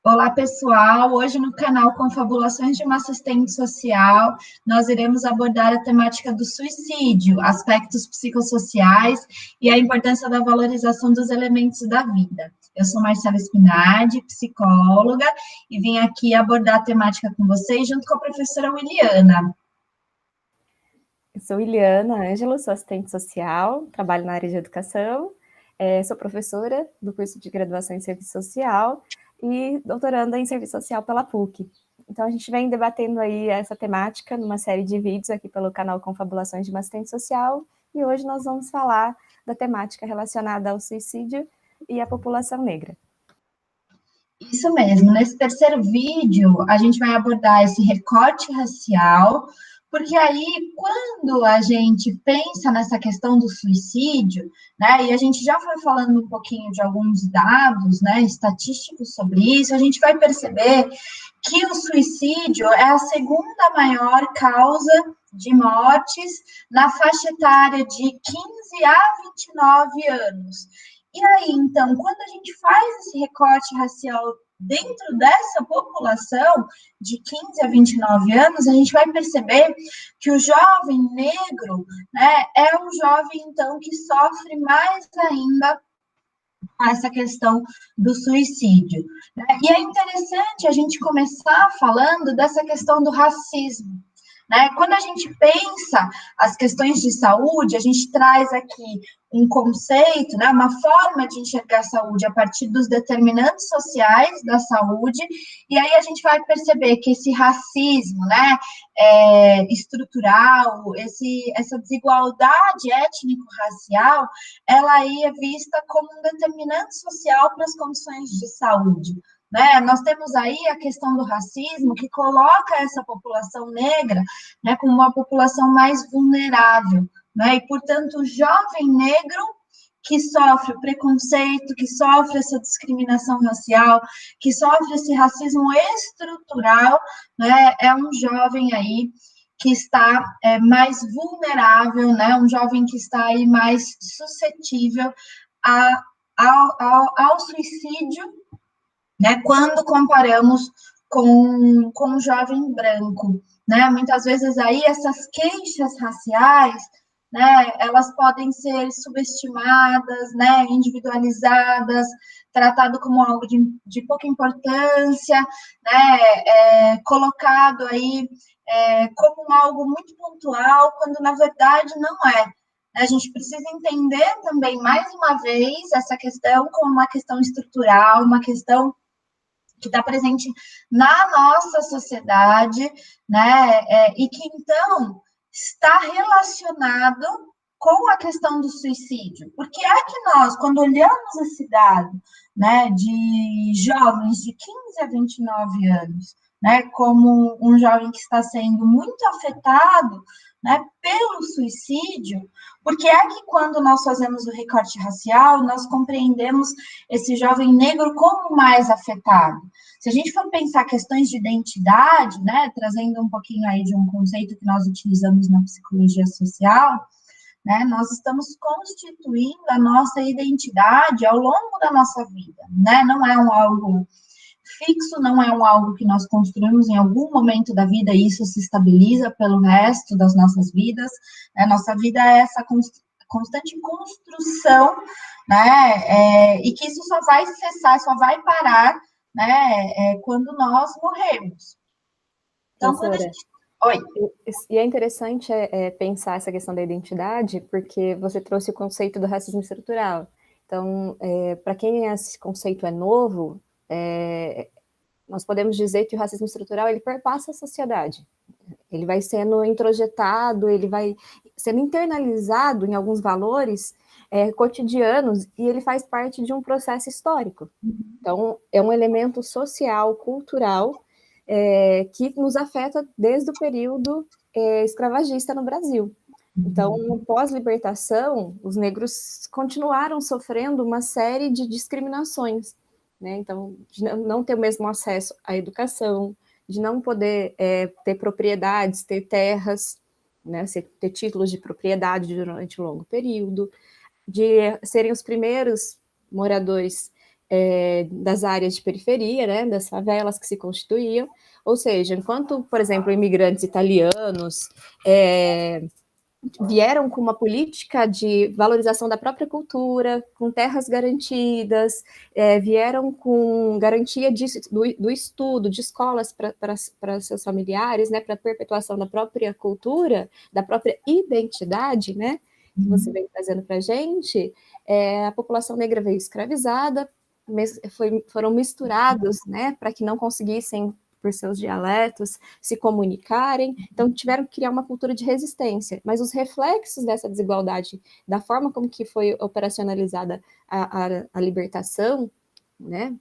Olá, pessoal. Hoje no canal Confabulações de uma Assistente Social, nós iremos abordar a temática do suicídio, aspectos psicossociais e a importância da valorização dos elementos da vida. Eu sou Marcela Spinardi, psicóloga, e vim aqui abordar a temática com vocês junto com a professora Williana. Eu sou Iliana Ângelo, sou assistente social, trabalho na área de educação, sou professora do curso de graduação em serviço social e doutoranda em serviço social pela PUC. Então, a gente vem debatendo aí essa temática numa série de vídeos aqui pelo canal Confabulações de uma Assistente Social, e hoje nós vamos falar da temática relacionada ao suicídio e à população negra. Isso mesmo. Nesse terceiro vídeo, a gente vai abordar esse recorte racial, porque aí, quando a gente pensa nessa questão do suicídio, né, e a gente já foi falando um pouquinho de alguns dados, né, estatísticos sobre isso, a gente vai perceber que o suicídio é a segunda maior causa de mortes na faixa etária de 15 a 29 anos. E aí, então, quando a gente faz esse recorte racial dentro dessa população de 15 a 29 anos, a gente vai perceber que o jovem negro, né, é um jovem, então, que sofre mais ainda essa questão do suicídio. Né? E é interessante a gente começar falando dessa questão do racismo. Né? Quando a gente pensa as questões de saúde, a gente traz aqui um conceito, né, uma forma de enxergar a saúde a partir dos determinantes sociais da saúde, e aí a gente vai perceber que esse racismo, né, estrutural, essa desigualdade étnico-racial, ela aí é vista como um determinante social para as condições de saúde. Né? Nós temos aí a questão do racismo, que coloca essa população negra, né, como uma população mais vulnerável, né? E, portanto, o jovem negro que sofre o preconceito, que sofre essa discriminação racial, que sofre esse racismo estrutural, né, é um jovem aí que está mais vulnerável, né, um jovem que está aí mais suscetível ao suicídio, né, quando comparamos com o jovem branco, né, muitas vezes aí essas queixas raciais, né, elas podem ser subestimadas, né, individualizadas, tratado como algo de pouca importância, né, colocado aí como algo muito pontual, quando na verdade não é. A gente precisa entender também, mais uma vez, essa questão como uma questão estrutural, uma questão que está presente na nossa sociedade, né, e que, então, está relacionado com a questão do suicídio. Porque é que nós, quando olhamos esse dado, né, de jovens de 15 a 29 anos, né, como um jovem que está sendo muito afetado, né, pelo suicídio, porque é que quando nós fazemos o recorte racial, nós compreendemos esse jovem negro como mais afetado. Se a gente for pensar questões de identidade, né, trazendo um pouquinho aí de um conceito que nós utilizamos na psicologia social, né, nós estamos constituindo a nossa identidade ao longo da nossa vida, né, não é algo fixo, não é algo que nós construímos em algum momento da vida e isso se estabiliza pelo resto das nossas vidas, né, nossa vida é essa constante construção, né, e que isso só vai cessar, só vai parar, né, quando nós morrermos. Então, quando a Professora, gente... Oi. E é interessante pensar essa questão da identidade, porque você trouxe o conceito do racismo estrutural. Então, para quem esse conceito é novo, nós podemos dizer que o racismo estrutural ele perpassa a sociedade. Ele vai sendo introjetado, ele vai sendo internalizado em alguns valores cotidianos e ele faz parte de um processo histórico. Então, é um elemento social, cultural, que nos afeta desde o período escravagista no Brasil. Então, pós-libertação, os negros continuaram sofrendo uma série de discriminações, né? Então, de não ter o mesmo acesso à educação, de não poder ter propriedades, ter terras, né? Ter títulos de propriedade durante um longo período, de serem os primeiros moradores das áreas de periferia, né, das favelas que se constituíam, ou seja, enquanto, por exemplo, imigrantes italianos vieram com uma política de valorização da própria cultura, com terras garantidas, vieram com garantia do estudo, de escolas para seus familiares, né, para a perpetuação da própria cultura, da própria identidade, né, que você vem trazendo para a gente, a população negra veio escravizada, foram misturados, né, para que não conseguissem por seus dialetos, se comunicarem, então tiveram que criar uma cultura de resistência, mas os reflexos dessa desigualdade, da forma como que foi operacionalizada a libertação, né,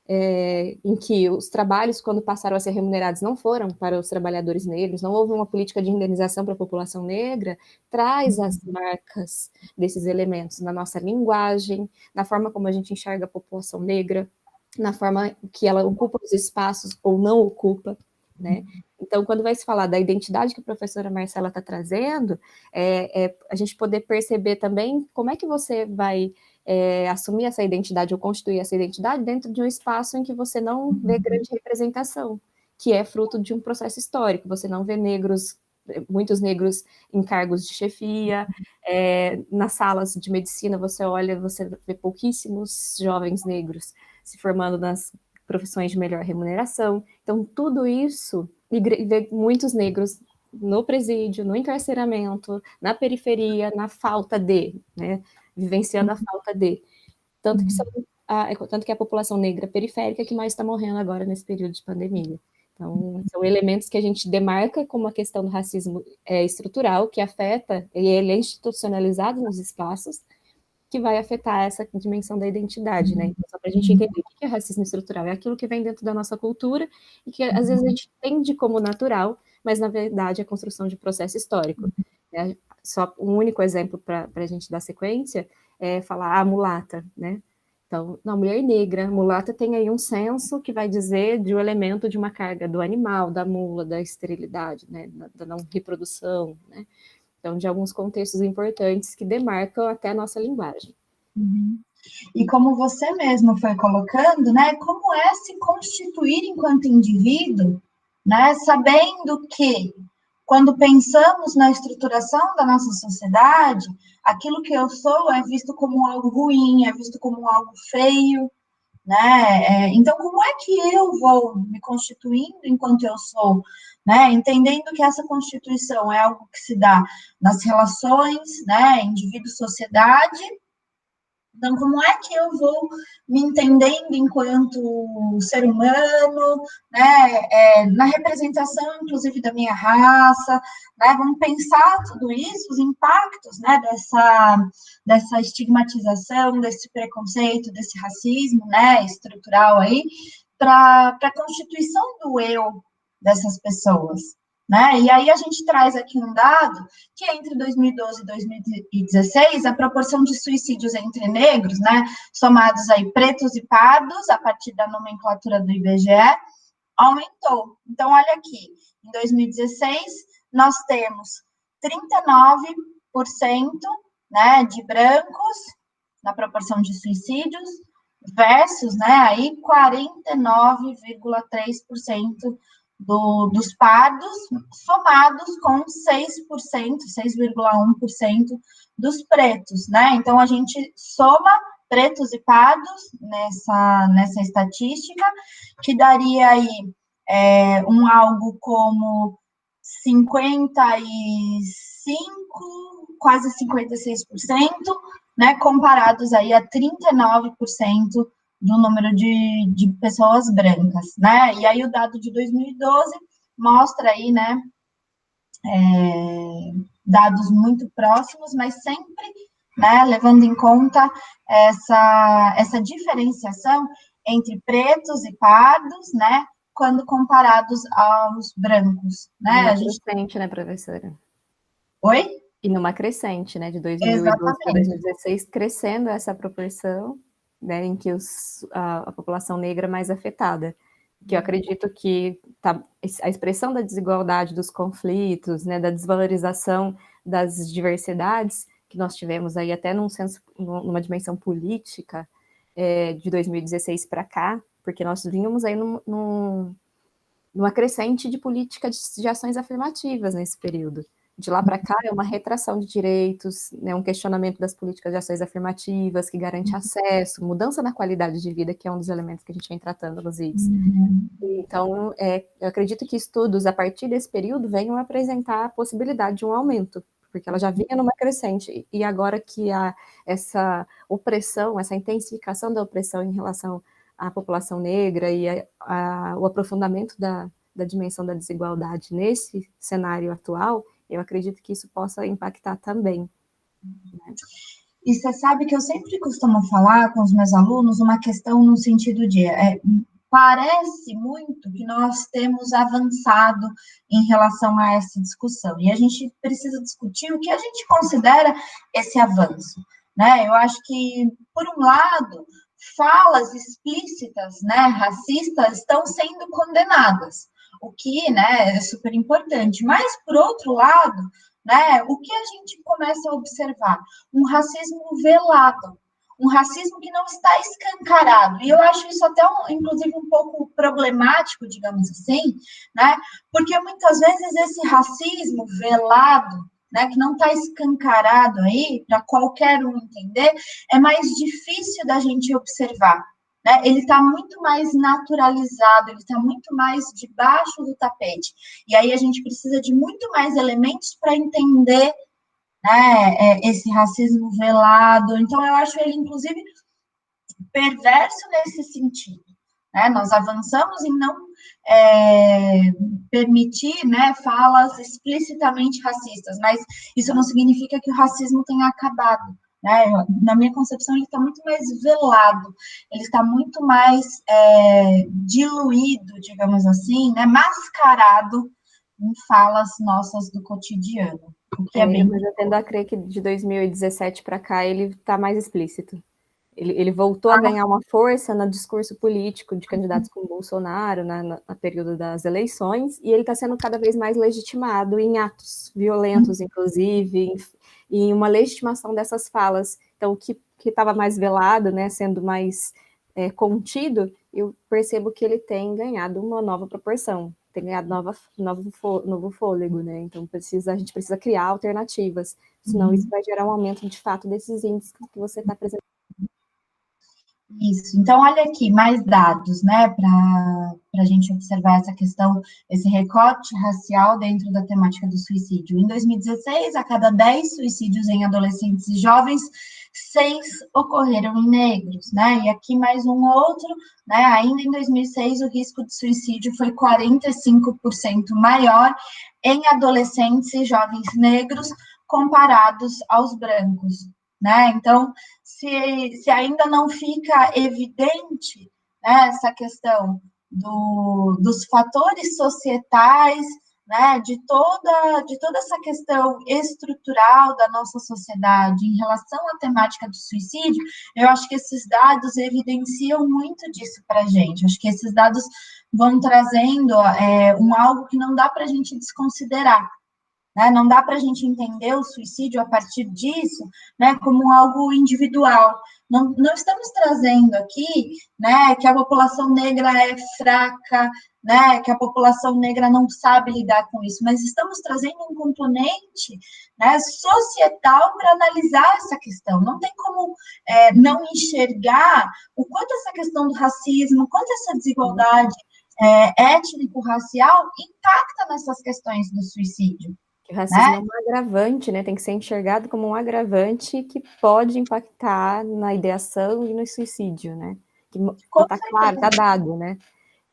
em que os trabalhos, quando passaram a ser remunerados, não foram para os trabalhadores negros, não houve uma política de indenização para a população negra, traz as marcas desses elementos na nossa linguagem, na forma como a gente enxerga a população negra, na forma que ela ocupa os espaços ou não ocupa, né? Então, quando vai se falar da identidade que a professora Marcela está trazendo, a gente poder perceber também como é que você vai assumir essa identidade ou constituir essa identidade dentro de um espaço em que você não vê grande representação, que é fruto de um processo histórico. Você não vê muitos negros em cargos de chefia, nas salas de medicina você olha, você vê pouquíssimos jovens negros se formando nas profissões de melhor remuneração. Então, tudo isso, e vê muitos negros no presídio, no encarceramento, na periferia, na falta de, né, vivenciando a falta de. Tanto que é a população negra periférica que mais está morrendo agora nesse período de pandemia. Então, são elementos que a gente demarca como a questão do racismo estrutural, que afeta, e ele é institucionalizado nos espaços, que vai afetar essa dimensão da identidade, né? Então, só para a gente entender o que é racismo estrutural, é aquilo que vem dentro da nossa cultura e que às vezes a gente entende como natural, mas na verdade é a construção de processo histórico. Né? Só um único exemplo para a gente dar sequência é falar mulata, né? Então, na mulher negra, mulata tem aí um censo que vai dizer de um elemento de uma carga do animal, da mula, da esterilidade, né? Da não reprodução, né? Então, de alguns contextos importantes que demarcam até a nossa linguagem. E como você mesmo foi colocando, né, como é se constituir enquanto indivíduo, né, sabendo que, quando pensamos na estruturação da nossa sociedade, aquilo que eu sou é visto como algo ruim, é visto como algo feio, né? Então, como é que eu vou me constituindo enquanto eu sou, né? Entendendo que essa constituição é algo que se dá nas relações, né? Indivíduo-sociedade. Então, como é que eu vou me entendendo enquanto ser humano, né? Na representação, inclusive, da minha raça, né? Vamos pensar tudo isso, os impactos, né? Dessa estigmatização, desse preconceito, desse racismo, né? Estrutural aí, para a constituição do eu dessas pessoas. Né? E aí a gente traz aqui um dado que entre 2012 e 2016, a proporção de suicídios entre negros, né, somados aí pretos e pardos, a partir da nomenclatura do IBGE, aumentou. Então, olha aqui, em 2016, nós temos 39%, né, de brancos na proporção de suicídios, versus, né, aí 49,3% dos pardos, somados com 6%, 6,1% dos pretos, né? Então, a gente soma pretos e pardos nessa estatística, que daria aí algo como 55, quase 56%, né? Comparados aí a 39% do número de pessoas brancas, né? E aí o dado de 2012 mostra aí, né, dados muito próximos, mas sempre, né, levando em conta essa diferenciação entre pretos e pardos, né, quando comparados aos brancos, né? Numa crescente, né, professora? Oi? E numa crescente, né, de 2012 para 2016, crescendo essa proporção, né, em que a população negra é mais afetada. Que eu acredito que a expressão da desigualdade, dos conflitos, né, da desvalorização das diversidades, que nós tivemos aí até numa dimensão política, de 2016 para cá, porque nós vínhamos aí numa crescente de política de ações afirmativas nesse período. De lá para cá é uma retração de direitos, né, um questionamento das políticas de ações afirmativas que garante acesso, mudança na qualidade de vida, que é um dos elementos que a gente vem tratando nos vídeos. Então, eu acredito que estudos a partir desse período venham apresentar a possibilidade de um aumento, porque ela já vinha numa crescente, e agora que há essa opressão, essa intensificação da opressão em relação à população negra e o aprofundamento da dimensão da desigualdade nesse cenário atual, eu acredito que isso possa impactar também. Né? E você sabe que eu sempre costumo falar com os meus alunos uma questão no sentido de parece muito que nós temos avançado em relação a essa discussão, e a gente precisa discutir o que a gente considera esse avanço, né? Eu acho que, por um lado, falas explícitas, né, racistas, estão sendo condenadas, o que, né, é super importante, mas, por outro lado, né, o que a gente começa a observar? Um racismo velado, um racismo que não está escancarado, e eu acho isso até, inclusive, um pouco problemático, digamos assim, né, porque muitas vezes esse racismo velado, né, que não está escancarado aí, para qualquer um entender, é mais difícil da gente observar, né, ele está muito mais naturalizado, ele está muito mais debaixo do tapete, e aí a gente precisa de muito mais elementos para entender, né, esse racismo velado. Então, eu acho ele, inclusive, perverso nesse sentido. Né? Nós avançamos em não permitir, né, falas explicitamente racistas, mas isso não significa que o racismo tenha acabado. Né? Na minha concepção, ele está muito mais velado, ele está muito mais diluído, digamos assim, né, mascarado em falas nossas do cotidiano. Que mas eu tendo a crer que de 2017 para cá ele está mais explícito. Ele voltou a ganhar uma força no discurso político de candidatos como Bolsonaro, no período das eleições, e ele está sendo cada vez mais legitimado em atos violentos, inclusive, em uma legitimação dessas falas. Então, o que estava mais velado, né, sendo mais contido, eu percebo que ele tem ganhado uma nova proporção, tem ganhado novo fôlego, né? Então a gente precisa criar alternativas, senão isso vai gerar um aumento de fato desses índices que você está apresentando. Isso, então olha aqui, mais dados, né, para a gente observar essa questão, esse recorte racial dentro da temática do suicídio. Em 2016, a cada 10 suicídios em adolescentes e jovens, 6 ocorreram em negros, né, e aqui mais um outro, né, ainda em 2006, o risco de suicídio foi 45% maior em adolescentes e jovens negros comparados aos brancos, né, então, se ainda não fica evidente, né, essa questão dos fatores societais, né, de toda essa questão estrutural da nossa sociedade em relação à temática do suicídio, eu acho que esses dados evidenciam muito disso para a gente. Acho que esses dados vão trazendo algo que não dá para a gente desconsiderar. Né? Não dá para a gente entender o suicídio a partir disso, né, como algo individual. Não estamos trazendo aqui, né, que a população negra é fraca, né, que a população negra não sabe lidar com isso, mas estamos trazendo um componente, né, societal para analisar essa questão. Não tem como não enxergar o quanto essa questão do racismo, o quanto essa desigualdade étnico-racial impacta nessas questões do suicídio. O racismo é um agravante, né? Tem que ser enxergado como um agravante que pode impactar na ideação e no suicídio, né? Que está claro, está dado, né?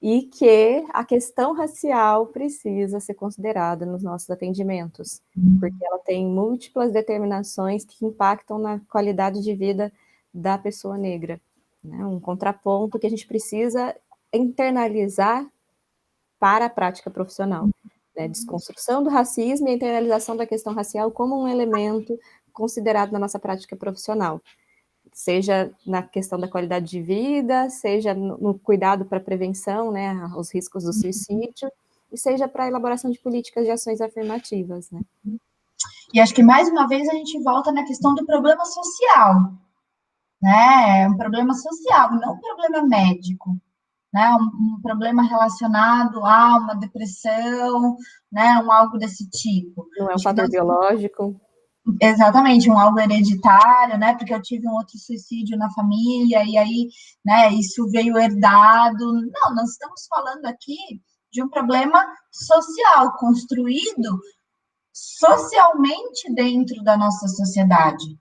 E que a questão racial precisa ser considerada nos nossos atendimentos, porque ela tem múltiplas determinações que impactam na qualidade de vida da pessoa negra, né? Um contraponto que a gente precisa internalizar para a prática profissional. Né, desconstrução do racismo e a internalização da questão racial como um elemento considerado na nossa prática profissional, seja na questão da qualidade de vida, seja no cuidado para a prevenção, né, aos riscos do suicídio, e seja para a elaboração de políticas de ações afirmativas. Né? E acho que, mais uma vez, a gente volta na questão do problema social. né? É um problema social, não um problema médico, né? Um problema relacionado a uma depressão, né? Algo desse tipo. Não é um Acho que fator nós biológico. exatamente, algo hereditário, né? Porque eu tive um outro suicídio na família, e aí, né, isso veio herdado. Não, nós estamos falando aqui de um problema social, construído socialmente dentro da nossa sociedade,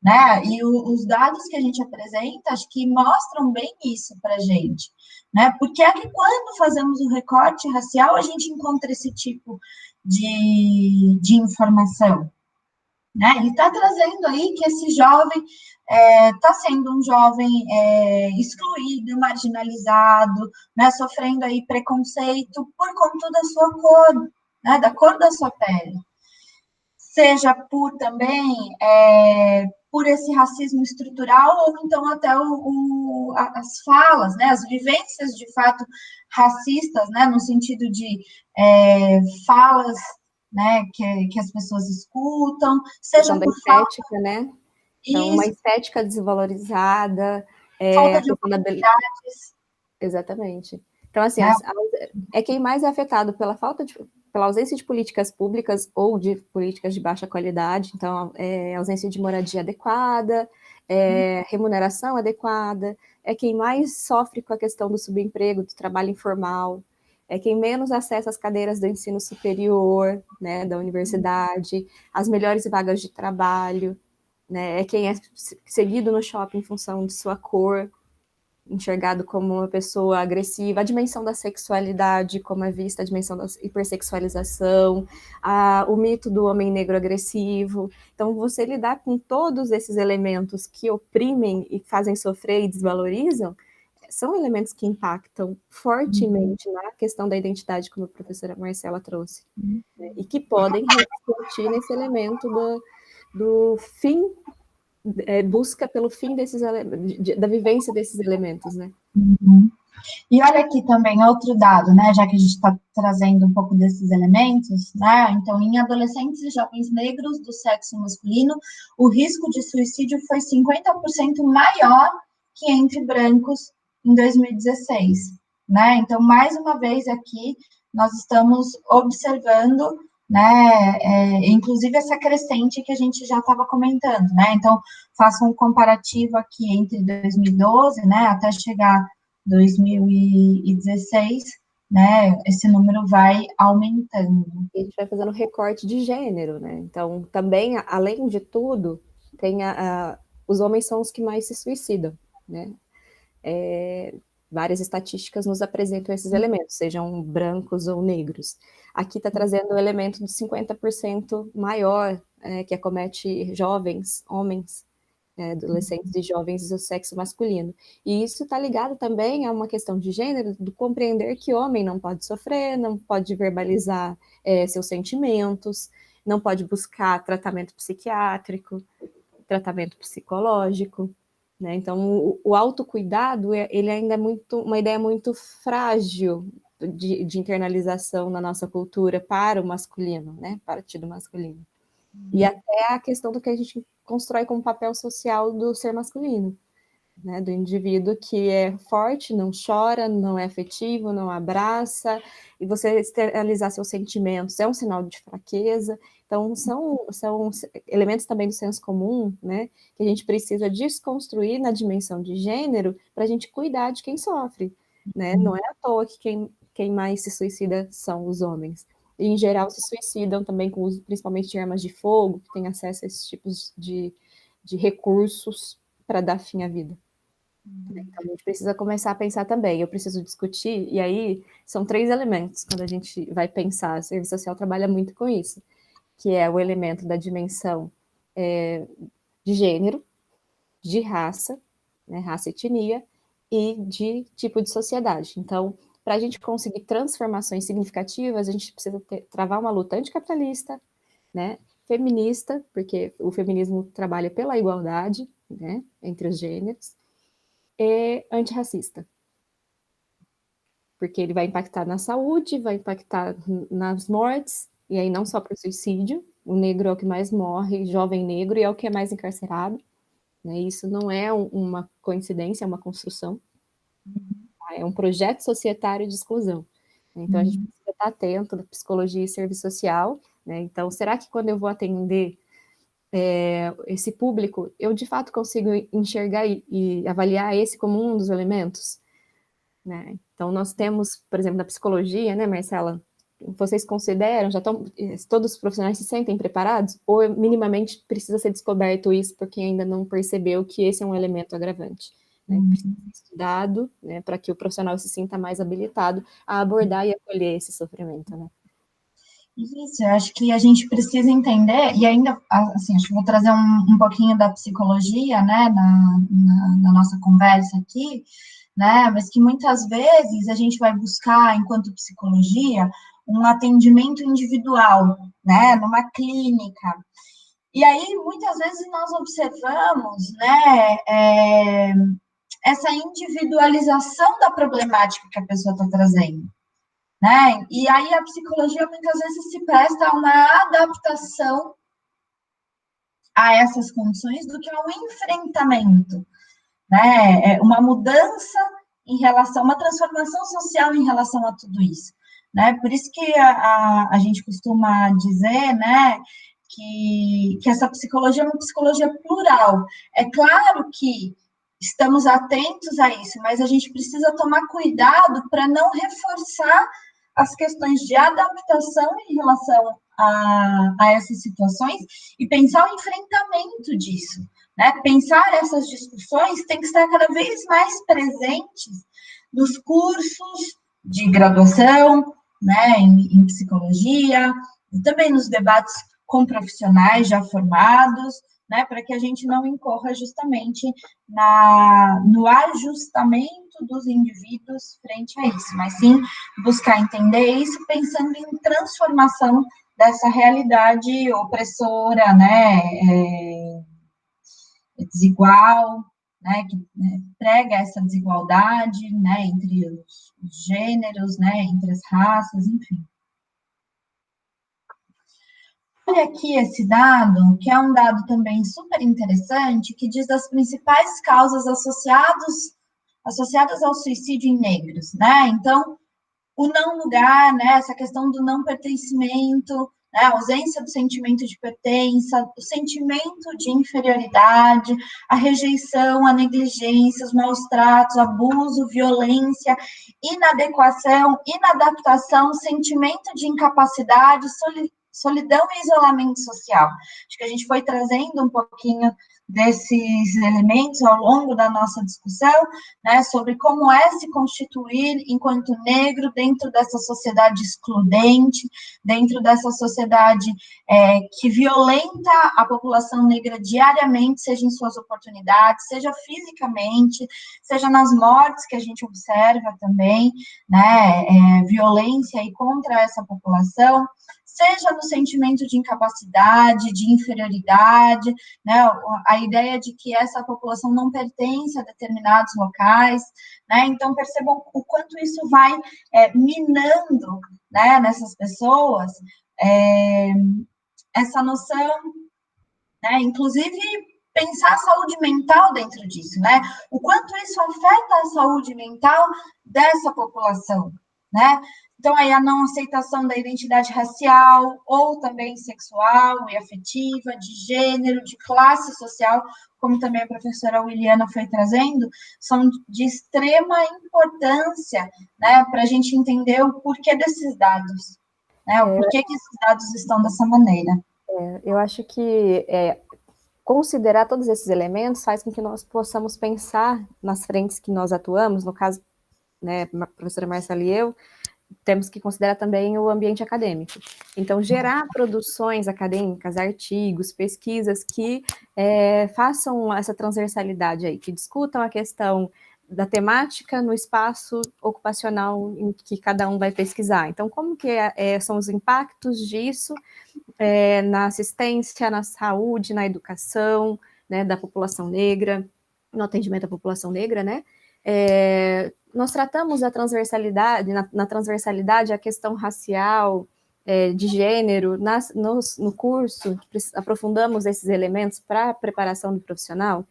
né? E os dados que a gente apresenta, acho que mostram bem isso para a gente, né? Porque é que quando fazemos o recorte racial, a gente encontra esse tipo de informação, né? Ele está trazendo aí que esse jovem está sendo um jovem excluído, marginalizado, né? Sofrendo aí preconceito por conta da sua cor, né? Da cor da sua pele. Seja por também por esse racismo estrutural, ou então até as falas, né? As vivências de fato racistas, né? No sentido de falas, né, que as pessoas escutam, seja Questão da por falta estética, né? Então, uma isso, estética desvalorizada, falta a de questão da oportunidades, exatamente. Então, assim, né? é quem mais é afetado pela ausência de políticas públicas ou de políticas de baixa qualidade, então, ausência de moradia adequada, remuneração adequada, é quem mais sofre com a questão do subemprego, do trabalho informal, é quem menos acessa as cadeiras do ensino superior, né, da universidade, as melhores vagas de trabalho, né, é quem é seguido no shopping em função de sua cor, enxergado como uma pessoa agressiva, a dimensão da sexualidade, como é vista a dimensão da hipersexualização, o mito do homem negro agressivo. Então, você lidar com todos esses elementos que oprimem e fazem sofrer e desvalorizam, são elementos que impactam fortemente na questão da identidade, como a professora Marcela trouxe, né? E que podem refletir nesse elemento do fim busca pelo fim da vivência desses elementos, né? Uhum. E olha aqui também outro dado, né? Já que a gente está trazendo um pouco desses elementos, né? Então, em adolescentes e jovens negros do sexo masculino, o risco de suicídio foi 50% maior que entre brancos em 2016, né? Então, mais uma vez aqui, nós estamos observando, né? Inclusive essa crescente que a gente já estava comentando, né? Então, faço um comparativo aqui entre 2012, né? Até chegar 2016, né, esse número vai aumentando. E a gente vai fazendo recorte de gênero, né? Então, também, além de tudo, tem os homens são os que mais se suicidam, né? Várias estatísticas nos apresentam esses elementos, sejam brancos ou negros. Aqui está trazendo o elemento de 50% maior, que acomete jovens, homens, adolescentes e jovens do sexo masculino. E isso está ligado também a uma questão de gênero, do compreender que homem não pode sofrer, não pode verbalizar seus sentimentos, não pode buscar tratamento psiquiátrico, tratamento psicológico, né? Então, o autocuidado, ele ainda é uma ideia muito frágil de internalização na nossa cultura para o masculino, né? Partido masculino. E até a questão do que a gente constrói como papel social do ser masculino, né? Do indivíduo que é forte, não chora, não é afetivo, não abraça, e você externalizar seus sentimentos é um sinal de fraqueza. Então, são elementos também do senso comum, né? Que a gente precisa desconstruir na dimensão de gênero para a gente cuidar de quem sofre, né? Não é à toa que quem mais se suicida são os homens. E, em geral, se suicidam também com uso, principalmente de armas de fogo, que têm acesso a esses tipos de recursos para dar fim à vida. Então, a gente precisa começar a pensar também, eu preciso discutir, e aí são 3 elementos quando a gente vai pensar, a serviço social trabalha muito com isso, que é o elemento da dimensão de gênero, de raça, né, raça e etnia, e de tipo de sociedade. Então, para a gente conseguir transformações significativas, a gente precisa travar uma luta anticapitalista, né, feminista, porque o feminismo trabalha pela igualdade, né, entre os gêneros, e antirracista, porque ele vai impactar na saúde, vai impactar nas mortes, e aí não só por suicídio, o negro é o que mais morre, jovem negro, e é o que é mais encarcerado, né? Isso não é uma coincidência, é uma construção, tá? É um projeto societário de exclusão. Então, a gente precisa estar atento da psicologia e serviço social, né? Então, será que quando eu vou atender esse público, eu de fato consigo enxergar e avaliar esse como um dos elementos, né? Então, nós temos, por exemplo, na psicologia, né, Marcela? Vocês consideram, todos os profissionais se sentem preparados? Ou minimamente precisa ser descoberto isso porque ainda não percebeu que esse é um elemento agravante? Né? Precisa ser estudado, né, para que o profissional se sinta mais habilitado a abordar e acolher esse sofrimento, né? Isso, eu acho que a gente precisa entender, e ainda, assim, acho que vou trazer um pouquinho da psicologia, né, na nossa conversa aqui, né, mas que muitas vezes a gente vai buscar, enquanto psicologia, um atendimento individual, né, numa clínica. E aí, muitas vezes, nós observamos, né, essa individualização da problemática que a pessoa está trazendo, né? E aí a psicologia muitas vezes se presta a uma adaptação a essas condições do que a um enfrentamento, né? Uma mudança em relação, uma transformação social em relação a tudo isso, né? Por isso que a gente costuma dizer, né, que essa psicologia é uma psicologia plural. É claro que estamos atentos a isso, mas a gente precisa tomar cuidado para não reforçar as questões de adaptação em relação a essas situações e pensar o enfrentamento disso, né? Pensar essas discussões tem que estar cada vez mais presentes nos cursos de graduação, né, em psicologia, e também nos debates com profissionais já formados, né, para que a gente não incorra justamente no ajustamento dos indivíduos frente a isso, mas sim buscar entender isso pensando em transformação dessa realidade opressora, né, desigual, né, que prega essa desigualdade, né, entre os gêneros, né, entre as raças, enfim. Olha aqui esse dado, que é um dado também super interessante, que diz das principais causas associadas ao suicídio em negros, né? Então, o não lugar, né, essa questão do não pertencimento, né, a ausência do sentimento de pertença, o sentimento de inferioridade, a rejeição, a negligência, os maus tratos, abuso, violência, inadequação, inadaptação, sentimento de incapacidade, solidão e isolamento social. Acho que a gente foi trazendo um pouquinho desses elementos ao longo da nossa discussão, né, sobre como é se constituir enquanto negro dentro dessa sociedade excludente, dentro dessa sociedade que violenta a população negra diariamente, seja em suas oportunidades, seja fisicamente, seja nas mortes que a gente observa também, né, violência aí contra essa população, seja no sentimento de incapacidade, de inferioridade, né, a ideia de que essa população não pertence a determinados locais, né, então percebam o quanto isso vai minando, né, nessas pessoas, essa noção, né, inclusive pensar a saúde mental dentro disso, né, o quanto isso afeta a saúde mental dessa população, né, então, aí a não aceitação da identidade racial, ou também sexual e afetiva, de gênero, de classe social, como também a professora Williana foi trazendo, são de extrema importância, né, para a gente entender o porquê desses dados, né, o porquê que esses dados estão dessa maneira. Eu acho que considerar todos esses elementos faz com que nós possamos pensar nas frentes que nós atuamos, no caso, né, a professora Marcela e eu, temos que considerar também o ambiente acadêmico. Então, gerar produções acadêmicas, artigos, pesquisas que façam essa transversalidade aí, que discutam a questão da temática no espaço ocupacional em que cada um vai pesquisar. Então, como que são os impactos disso na assistência, na saúde, na educação, né, da população negra, no atendimento à população negra, né? Nós tratamos a transversalidade, na transversalidade, a questão racial, de gênero, no curso, aprofundamos esses elementos para a preparação do profissional.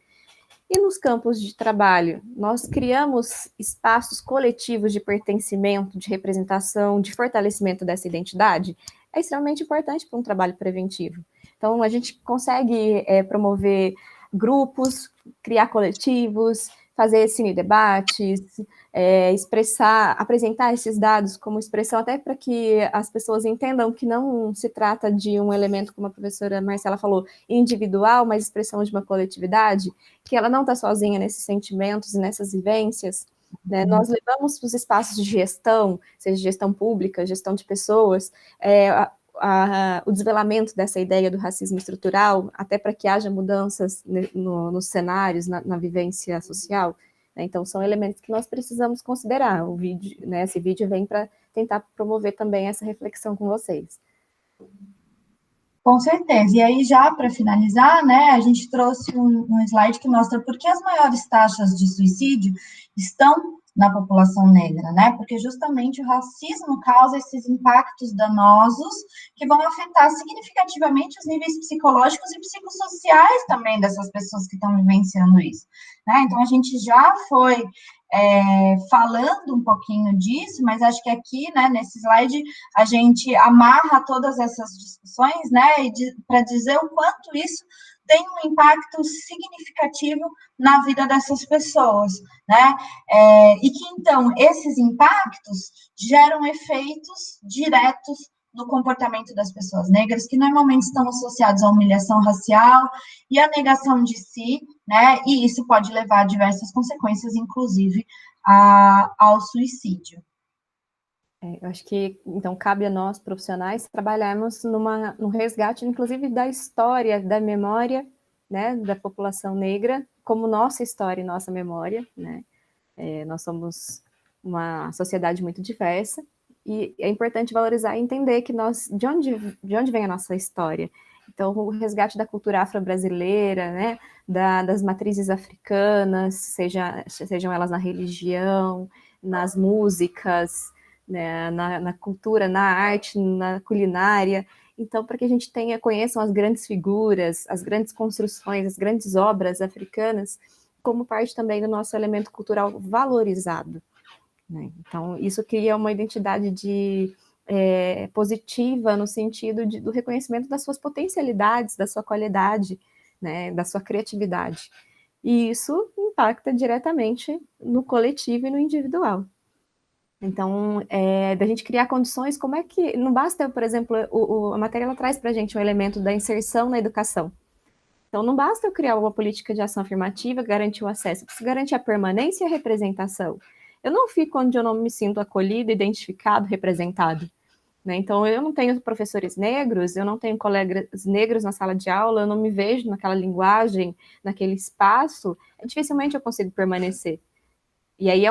E nos campos de trabalho, nós criamos espaços coletivos de pertencimento, de representação, de fortalecimento dessa identidade? É extremamente importante para um trabalho preventivo. Então, a gente consegue promover grupos, criar coletivos, fazer cine-debates, apresentar esses dados como expressão, até para que as pessoas entendam que não se trata de um elemento, como a professora Marcela falou, individual, mas expressão de uma coletividade, que ela não está sozinha nesses sentimentos e nessas vivências. Né? Nós levamos para os espaços de gestão, seja gestão pública, gestão de pessoas, o desvelamento dessa ideia do racismo estrutural, até para que haja mudanças nos cenários, na vivência social. Né? Então, são elementos que nós precisamos considerar. O vídeo, né, esse vídeo vem para tentar promover também essa reflexão com vocês. Com certeza. E aí, já para finalizar, né, a gente trouxe um slide que mostra por que as maiores taxas de suicídio estão na população negra, né? Porque justamente o racismo causa esses impactos danosos que vão afetar significativamente os níveis psicológicos e psicossociais também dessas pessoas que estão vivenciando isso, né? Então, a gente já foi falando um pouquinho disso, mas acho que aqui, né, nesse slide, a gente amarra todas essas discussões, né, para dizer o quanto isso tem um impacto significativo na vida dessas pessoas, né, e que, então, esses impactos geram efeitos diretos no comportamento das pessoas negras, que normalmente estão associados à humilhação racial e à negação de si, né, e isso pode levar a diversas consequências, inclusive ao suicídio. Eu acho que, então, cabe a nós, profissionais, trabalharmos no resgate, inclusive, da história, da memória, né, da população negra, como nossa história e nossa memória, né? Nós somos uma sociedade muito diversa, e é importante valorizar e entender que de onde vem a nossa história. Então, o resgate da cultura afro-brasileira, né, das matrizes africanas, sejam elas na religião, nas músicas, né, na cultura, na arte, na culinária. Então, para que a gente conheçam as grandes figuras, as grandes construções, as grandes obras africanas, como parte também do nosso elemento cultural valorizado. Né? Então, isso cria uma identidade positiva no sentido do reconhecimento das suas potencialidades, da sua qualidade, né, da sua criatividade. E isso impacta diretamente no coletivo e no individual. Então, da gente criar condições, como é que... Não basta, por exemplo, a matéria ela traz para a gente um elemento da inserção na educação. Então, não basta eu criar uma política de ação afirmativa, garantir o acesso, eu preciso garantir a permanência e a representação. Eu não fico onde eu não me sinto acolhido, identificado, representado. Né? Então, eu não tenho professores negros, eu não tenho colegas negros na sala de aula, eu não me vejo naquela linguagem, naquele espaço, dificilmente eu consigo permanecer. E aí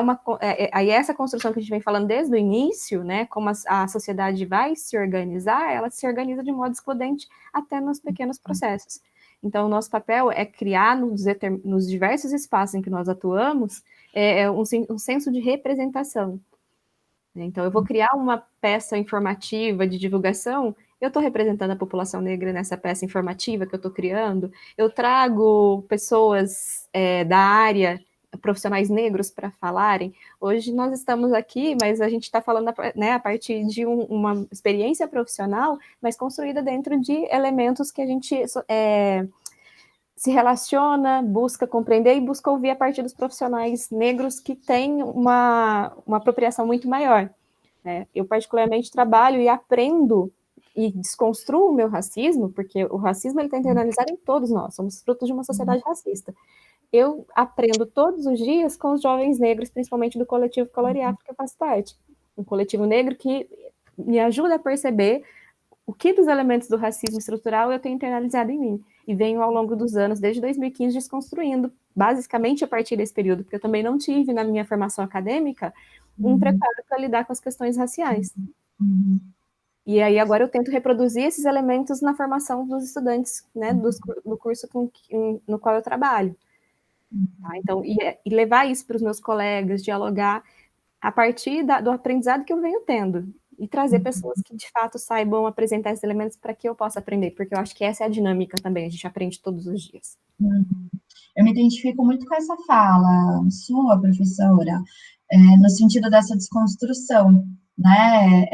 aí essa construção que a gente vem falando desde o início, né, como a sociedade vai se organizar, ela se organiza de modo excludente até nos pequenos processos. Então, o nosso papel é criar nos diversos espaços em que nós atuamos um senso de representação. Então, eu vou criar uma peça informativa de divulgação, eu estou representando a população negra nessa peça informativa que eu estou criando, eu trago pessoas da área, profissionais negros para falarem. Hoje nós estamos aqui, mas a gente está falando, né, a partir de uma experiência profissional, mas construída dentro de elementos que a gente se relaciona, busca compreender e busca ouvir a partir dos profissionais negros que têm uma apropriação muito maior. Né? Eu particularmente trabalho e aprendo e desconstruo o meu racismo, porque o racismo está internalizado em todos nós, somos frutos de uma sociedade racista. Eu aprendo todos os dias com os jovens negros, principalmente do coletivo Coloriafro, que eu faço parte. Um coletivo negro que me ajuda a perceber o que dos elementos do racismo estrutural eu tenho internalizado em mim. E venho ao longo dos anos, desde 2015, desconstruindo, basicamente a partir desse período, porque eu também não tive na minha formação acadêmica um preparo para lidar com as questões raciais. E aí agora eu tento reproduzir esses elementos na formação dos estudantes, né, do curso no qual eu trabalho. Tá? Então, e levar isso para os meus colegas, dialogar a partir do aprendizado que eu venho tendo. e trazer pessoas que, de fato, saibam apresentar esses elementos para que eu possa aprender, porque eu acho que essa é a dinâmica também, a gente aprende todos os dias. Eu me identifico muito com essa fala sua, professora, no sentido dessa desconstrução, né?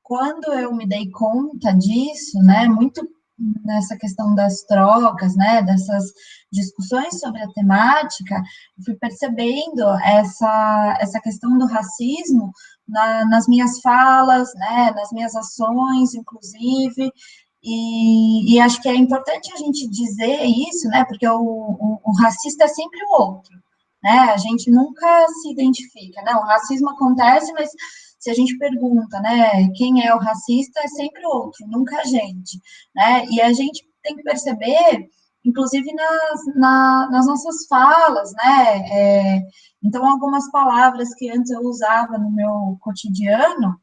Quando eu me dei conta disso, né, muito nessa questão das trocas, né, dessas discussões sobre a temática, eu fui percebendo essa questão do racismo nas minhas falas, né, nas minhas ações, inclusive, e acho que é importante a gente dizer isso, né, porque o racista é sempre o outro, né, a gente nunca se identifica, né, o racismo acontece, mas se a gente pergunta, né, quem é o racista, é sempre o outro, nunca a gente, né? E a gente tem que perceber, inclusive nas nossas falas, né? Então, algumas palavras que antes eu usava no meu cotidiano,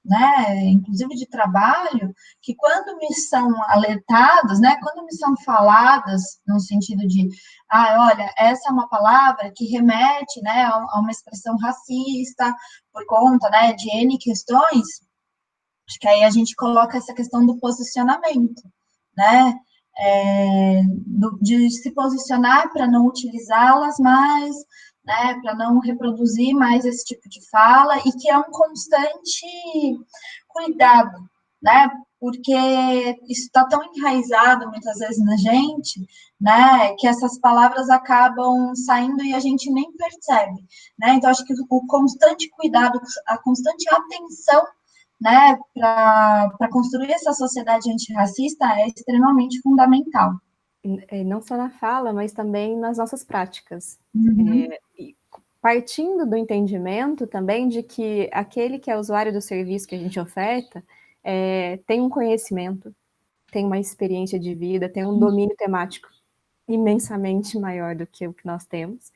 né, inclusive de trabalho, que quando me são alertadas, né, quando me são faladas no sentido de, olha, essa é uma palavra que remete, né, a uma expressão racista por conta, né, de N questões, acho que aí a gente coloca essa questão do posicionamento, né, de se posicionar para não utilizá-las mais, né, para não reproduzir mais esse tipo de fala, e que é um constante cuidado, né, porque isso está tão enraizado muitas vezes na gente, né, que essas palavras acabam saindo e a gente nem percebe, né, então acho que o constante cuidado, a constante atenção, né, para construir essa sociedade antirracista é extremamente fundamental. Não só na fala, mas também nas nossas práticas. Uhum. Partindo do entendimento também de que aquele que é usuário do serviço que a gente oferta tem um conhecimento, tem uma experiência de vida, tem um domínio temático imensamente maior do que o que nós temos,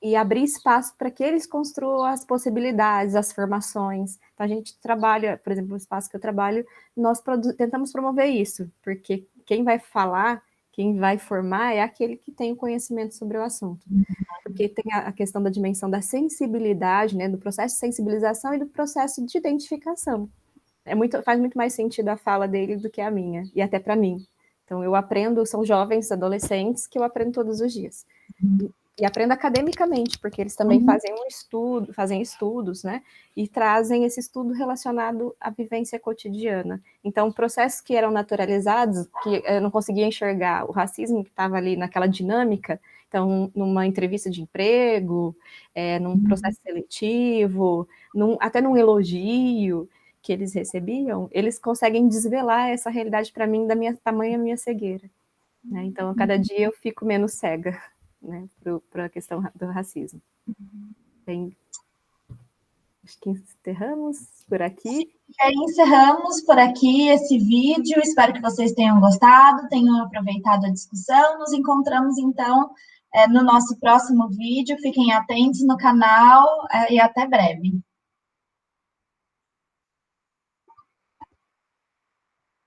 e abrir espaço para que eles construam as possibilidades, as formações. Então, a gente trabalha, por exemplo, no espaço que eu trabalho, nós tentamos promover isso, porque quem vai falar, quem vai formar é aquele que tem o conhecimento sobre o assunto. Porque tem a questão da dimensão da sensibilidade, né, do processo de sensibilização e do processo de identificação. Faz muito mais sentido a fala dele do que a minha, e até para mim. Então, eu aprendo, são jovens, adolescentes, que eu aprendo todos os dias. E aprendo academicamente, porque eles também fazem estudos, né? E trazem esse estudo relacionado à vivência cotidiana. Então, processos que eram naturalizados, que eu não conseguia enxergar o racismo que estava ali naquela dinâmica, então, numa entrevista de emprego, num processo seletivo, até num elogio que eles recebiam, eles conseguem desvelar essa realidade para mim da tamanha minha cegueira. Né? Então, a cada dia eu fico menos cega, né, para a questão do racismo. Bem, acho que encerramos por aqui. E aí encerramos por aqui esse vídeo. Espero que vocês tenham gostado, tenham aproveitado a discussão. Nos encontramos, então, no nosso próximo vídeo. Fiquem atentos no canal e até breve.